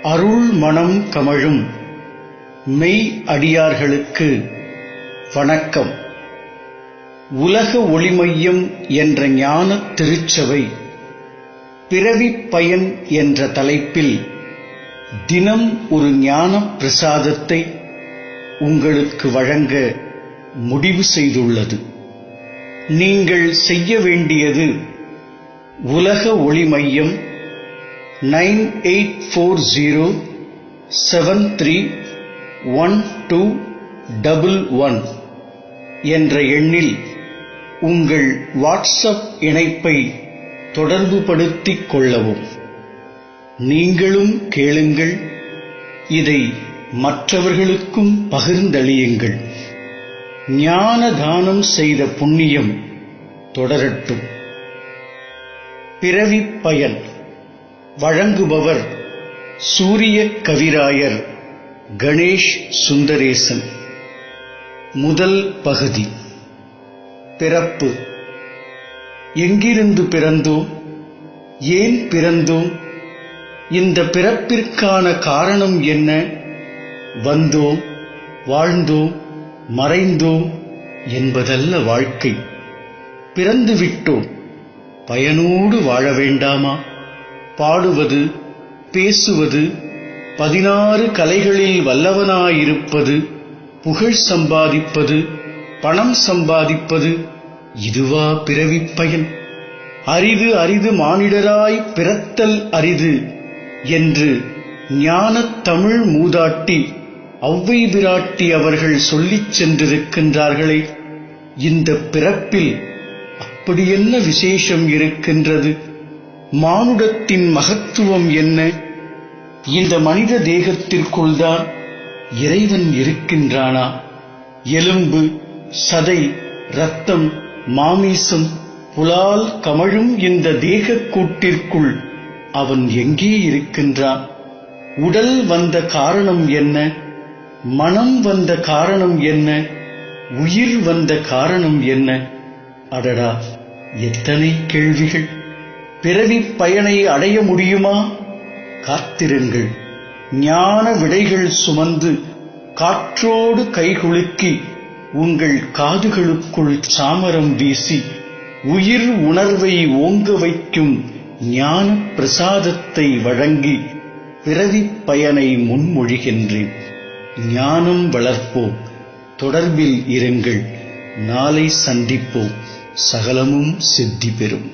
அருள் மணம் கமழும் மெய் அடியார்களுக்கு வணக்கம். உலக ஒளிமையம் என்ற ஞானத் திருச்சபை பிறவிப் பயன் என்ற தலைப்பில் தினம் ஒரு ஞானப் பிரசாதத்தை உங்களுக்கு வழங்க முடிவு செய்துள்ளது. நீங்கள் செய்ய வேண்டியது உலக ஒளிமையம் 9840731211 என்ற எண்ணில் உங்கள் வாட்ஸ்அப் இணைப்பை தொடர்புபடுத்திக் கொள்ளவும். நீங்களும் கேளுங்கள், இதை மற்றவர்களுக்கும் பகிர்ந்தளியுங்கள். ஞான தானம் செய்த புண்ணியம் தொடரட்டும். பிறவிப் பயன் வழங்குபவர் சூரிய கவிராயர் கணேஷ் சுந்தரேசன். முதல் பகுதி. பிறப்பு. எங்கிருந்து பிறந்தோம்? ஏன் பிறந்தோம்? இந்த பிறப்பிற்கான காரணம் என்ன? வந்தோம், வாழ்ந்தோம், மறைந்தோம் என்பதல்ல வாழ்க்கை. பிறந்துவிட்டோம், பயனோடு வாழ வேண்டாமா? பாடுவது, பேசுவது, 16 கலைகளில் வல்லவனாயிருப்பது, புகழ் சம்பாதிப்பது, பணம் சம்பாதிப்பது, இதுவா பிறவிப் பயன்? அரிது அரிது மானிடராய் பிறத்தல் அரிது என்று ஞானத் தமிழ் மூதாட்டி ஔவை பிராட்டி அவர்கள் சொல்லிச் சென்றிருக்கின்றார்களே, இந்த பிறப்பில் அப்படி என்ன விசேஷம் இருக்கின்றது? மானுடத்தின் மகத்துவம் என்ன? இந்த மனித தேகத்திற்குள்தான் இறைவன் இருக்கின்றானா? எலும்பு, சதை, இரத்தம், மாமிசம், புலால் கமழும் இந்த தேகக்கூட்டிற்குள் அவன் எங்கே இருக்கின்றான்? உடல் வந்த காரணம் என்ன? மனம் வந்த காரணம் என்ன? உயிர் வந்த காரணம் என்ன? அடடா, எத்தனை கேள்விகள்! பிறவிப் பயனை அடைய முடியுமா? காத்திருங்கள். ஞான விடைகள் சுமந்து காற்றோடு கைகுலுக்கி உங்கள் காதுகளுக்குள் சாமரம் வீசி உயிர் உணர்வை ஓங்க வைக்கும் ஞான பிரசாதத்தை வழங்கி பிறவிப் பயனை முன்மொழிகின்றேன். ஞானம் வளர்ப்போம். தொடர்பில் இருங்கள். நாளை சந்திப்போம். சகலமும் சித்தி பெறும்.